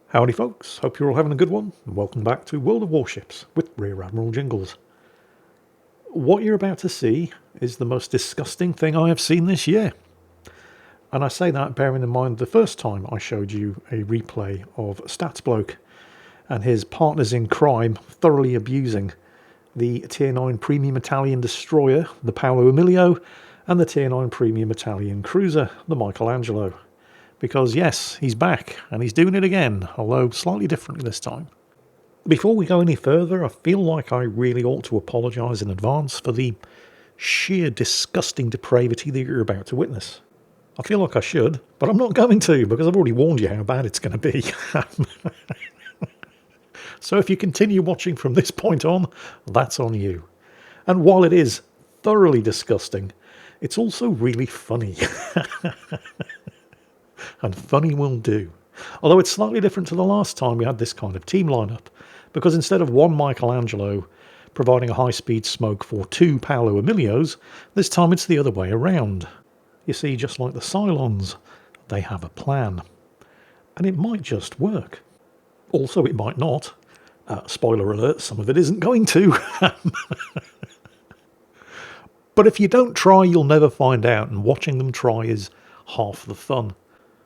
Howdy folks, hope you're all having a good one, and welcome back to World of Warships with Rear Admiral Jingles. What you're about to see is the most disgusting thing I have seen this year. And I say that bearing in mind the first time I showed you a replay of Statsbloke and his partners in crime thoroughly abusing the Tier 9 Premium Italian Destroyer, the Paolo Emilio, and the Tier 9 Premium Italian Cruiser, the Michelangelo. Because yes, he's back, and he's doing it again, although slightly differently this time. Before we go any further, I feel like I really ought to apologise in advance for the sheer disgusting depravity that you're about to witness. I feel like I should, but I'm not going to, because I've already warned you how bad it's going to be. So if you continue watching from this point on, that's on you. And while it is thoroughly disgusting, it's also really funny. And funny will do. Although it's slightly different to the last time we had this kind of team lineup, because instead of one Michelangelo providing a high-speed smoke for two Paolo Emilios, this time it's the other way around. You see, just like the Cylons, they have a plan. And it might just work. Also, it might not. Spoiler alert, some of it isn't going to. But if you don't try, you'll never find out, and watching them try is half the fun.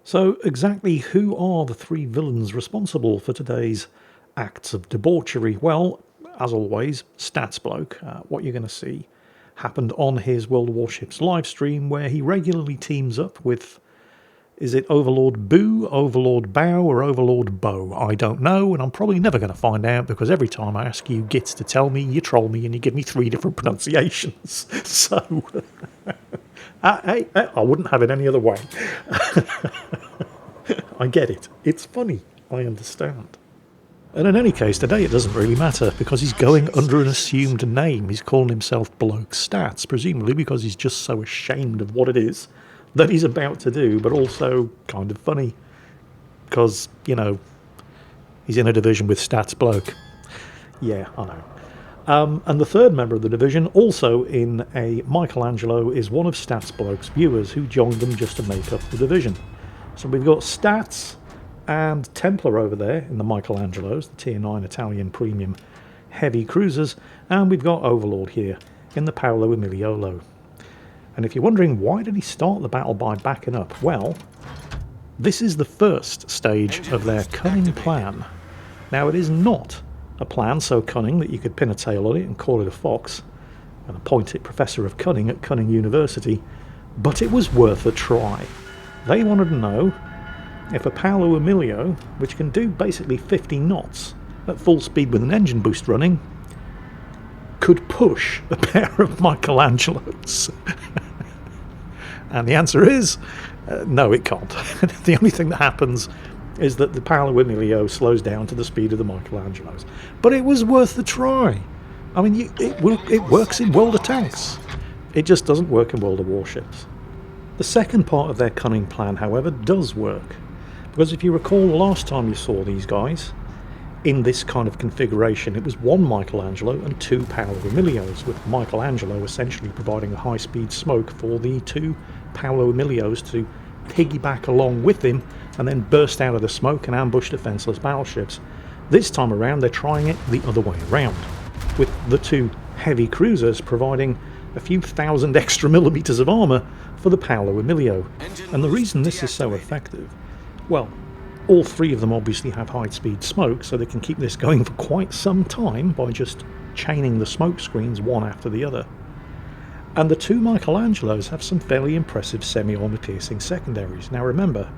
So exactly who are the three villains responsible for today's acts of debauchery? Well, as always, Statsbloke, what you're going to see, happened on his World of Warships live stream where he regularly teams up with, is it Overlord Boo, Overlord Bow, or Overlord Bow? I don't know, and I'm probably never going to find out because every time I ask you Gits to tell me, you troll me and you give me three different pronunciations. So... I wouldn't have it any other way. I get it. It's funny. I understand. And in any case, today it doesn't really matter because he's going under an assumed name. He's calling himself Bloke Stats, presumably because he's just so ashamed of what it is that he's about to do, but also kind of funny because, you know, he's in a division with Statsbloke. Yeah, I know. And the third member of the division, also in a Michelangelo, is one of Statsbloke's viewers who joined them just to make up the division. So we've got Stats and Templar over there in the Michelangelos, the Tier 9 Italian Premium Heavy Cruisers, and we've got Overlord here in the Paolo Emilio. And if you're wondering why did he start the battle by backing up, well, this is the first stage of their cunning plan. Now it is not a plan so cunning that you could pin a tail on it and call it a fox and appoint it Professor of Cunning at Cunning University, but it was worth a try. They wanted to know if a Paolo Emilio, which can do basically 50 knots at full speed with an engine boost running, could push a pair of Michelangelos. And the answer is, no, it can't. The only thing that happens is that the Paolo Emilio slows down to the speed of the Michelangelos. But it was worth the try. I mean, it works in World of Tanks. It just doesn't work in World of Warships. The second part of their cunning plan, however, does work. Because if you recall the last time you saw these guys, in this kind of configuration, it was one Michelangelo and two Paolo Emilios, with Michelangelo essentially providing a high-speed smoke for the two Paolo Emilios to piggyback along with him and then burst out of the smoke and ambush defenseless battleships. This time around they're trying it the other way around, with the two heavy cruisers providing a few thousand extra millimeters of armour for the Paolo Emilio. And the reason this is so effective, well, all three of them obviously have high speed smoke, so they can keep this going for quite some time by just chaining the smoke screens one after the other. And the two Michelangelos have some fairly impressive semi-armor piercing secondaries. Now remember,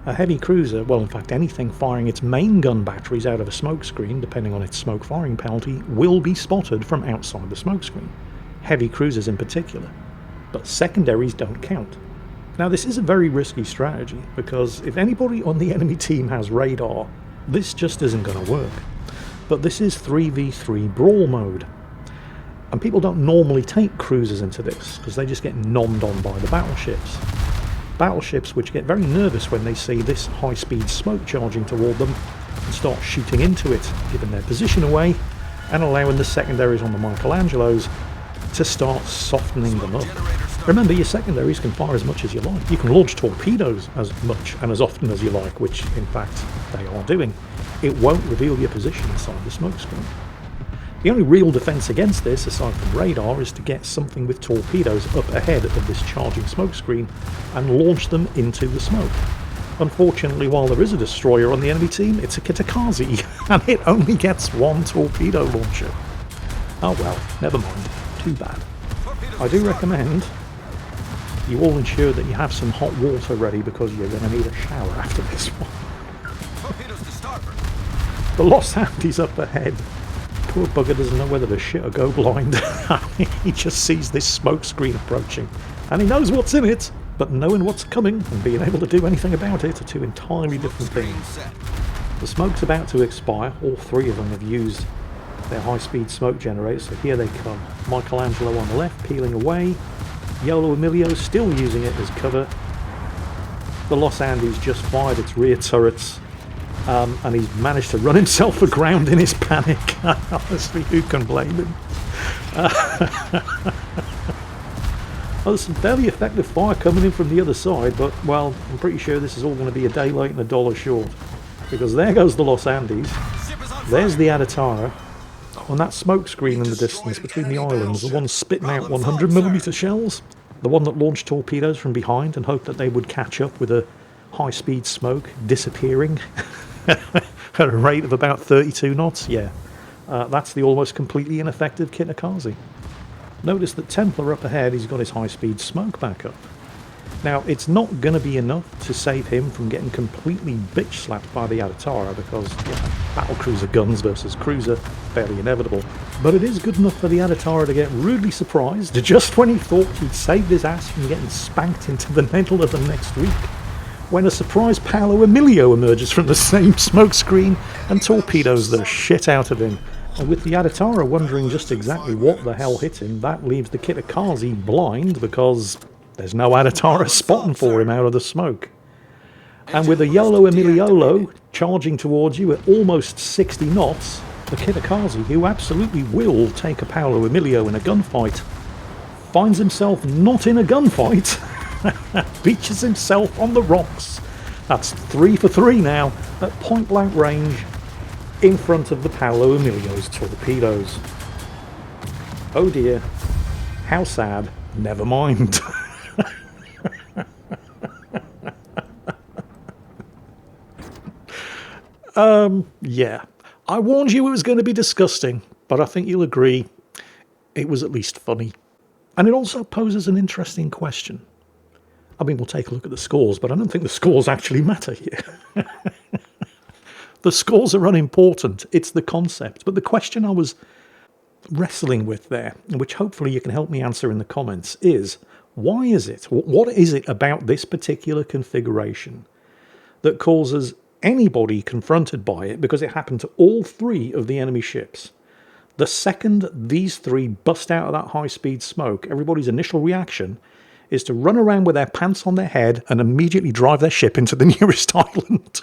a heavy cruiser, well in fact anything firing its main gun batteries out of a smoke screen, depending on its smoke firing penalty, will be spotted from outside the smoke screen. Heavy cruisers in particular. But secondaries don't count. Now this is a very risky strategy, because if anybody on the enemy team has radar, this just isn't going to work. But this is 3v3 brawl mode. And people don't normally take cruisers into this, because they just get nommed on by the battleships. Battleships which get very nervous when they see this high-speed smoke charging toward them and start shooting into it, giving their position away and allowing the secondaries on the Michelangelos to start softening them up. Remember, your secondaries can fire as much as you like. You can launch torpedoes as much and as often as you like, which in fact they are doing. It won't reveal your position inside the smoke screen. The only real defence against this, aside from radar, is to get something with torpedoes up ahead of this charging smoke screen and launch them into the smoke. Unfortunately, while there is a destroyer on the enemy team, it's a Kitakaze, and it only gets one torpedo launcher. Oh well, never mind. Too bad. I do recommend you all ensure that you have some hot water ready because you're going to need a shower after this one. The Lost Andy's up ahead. Poor bugger doesn't know whether to shit or go blind. He just sees this smoke screen approaching, and he knows what's in it, but knowing what's coming and being able to do anything about it are two entirely different things. The smoke's about to expire. All three of them have used their high-speed smoke generators, so here they come. Michelangelo on the left, peeling away. Yolo Emilio still using it as cover. The Los Andes just fired its rear turrets, and he's managed to run himself aground in his panic. Honestly, who can blame him? Well, there's some fairly effective fire coming in from the other side, but, well, I'm pretty sure this is all going to be a day late and $1 short. Because there goes the Los Andes. There's the Adatara. On that smoke screen in the distance between the islands, the one spitting out 100mm shells, the one that launched torpedoes from behind and hoped that they would catch up with a high-speed smoke disappearing at a rate of about 32 knots. Yeah, that's the almost completely ineffective Kitakaze. Notice that Templar up ahead, he's got his high-speed smoke back up. Now, it's not going to be enough to save him from getting completely bitch-slapped by the Adatara because, you know, battlecruiser guns versus cruiser, fairly inevitable. But it is good enough for the Adatara to get rudely surprised just when he thought he'd saved his ass from getting spanked into the middle of the next week, when a surprise Paolo Emilio emerges from the same smoke screen and torpedoes the shit out of him. And with the Adatara wondering just exactly what the hell hit him, that leaves the Kitakaze blind because there's no Adatara spotting for him out of the smoke. And with a Yolo Emilio charging towards you at almost 60 knots, the Kitakaze, who absolutely will take a Paolo Emilio in a gunfight, finds himself not in a gunfight, beaches himself on the rocks. That's 3 for 3 now, at point blank range, in front of the Paolo Emilio's torpedoes. Oh dear, how sad, never mind. Yeah. I warned you it was going to be disgusting, but I think you'll agree it was at least funny. And it also poses an interesting question. I mean, we'll take a look at the scores, but I don't think the scores actually matter here. The scores are unimportant. It's the concept. But the question I was wrestling with there, which hopefully you can help me answer in the comments, is why is it, what is it about this particular configuration that causes anybody confronted by it, because it happened to all three of the enemy ships, the second these three bust out of that high-speed smoke, everybody's initial reaction is to run around with their pants on their head and immediately drive their ship into the nearest island.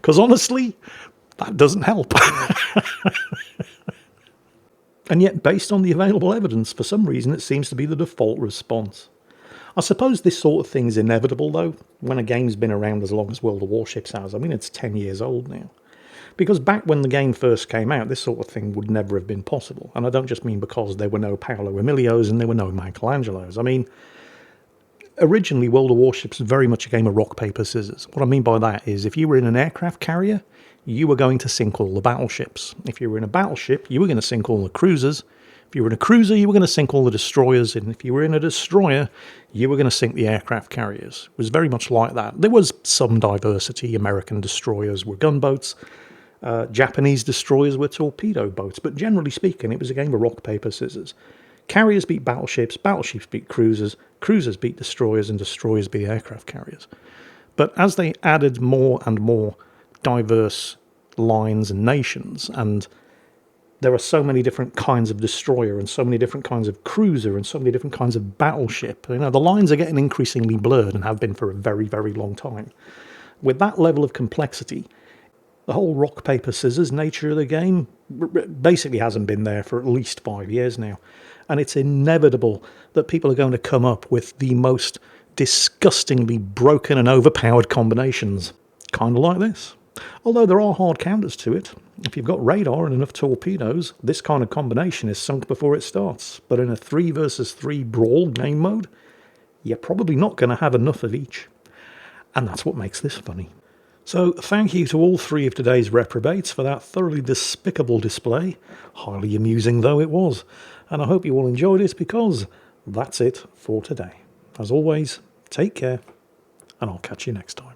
Because honestly, that doesn't help. And yet, based on the available evidence, for some reason it seems to be the default response. I suppose this sort of thing is inevitable, though, when a game's been around as long as World of Warships has. I mean, it's 10 years old now. Because back when the game first came out, this sort of thing would never have been possible. And I don't just mean because there were no Paolo Emilios and there were no Michelangelos. I mean, originally World of Warships was very much a game of rock, paper, scissors. What I mean by that is if you were in an aircraft carrier, you were going to sink all the battleships. If you were in a battleship, you were going to sink all the cruisers. If you were in a cruiser, you were going to sink all the destroyers. And if you were in a destroyer, you were going to sink the aircraft carriers. It was very much like that. There was some diversity. American destroyers were gunboats. Japanese destroyers were torpedo boats. But generally speaking, it was a game of rock, paper, scissors. Carriers beat battleships, battleships beat cruisers, cruisers beat destroyers, and destroyers beat aircraft carriers. But as they added more and more diverse lines and nations, and there are so many different kinds of destroyer and so many different kinds of cruiser and so many different kinds of battleship, you know, the lines are getting increasingly blurred and have been for a very, very long time. With that level of complexity, the whole rock, paper, scissors nature of the game basically hasn't been there for at least 5 years now. and it's inevitable that people are going to come up with the most disgustingly broken and overpowered combinations, kind of like this. Although there are hard counters to it. If you've got radar and enough torpedoes, this kind of combination is sunk before it starts. But in a 3 versus 3 brawl game mode, you're probably not going to have enough of each. And that's what makes this funny. So thank you to all 3 of today's reprobates for that thoroughly despicable display, highly amusing though it was. And I hope you all enjoyed it, because that's it for today. As always, take care, and I'll catch you next time.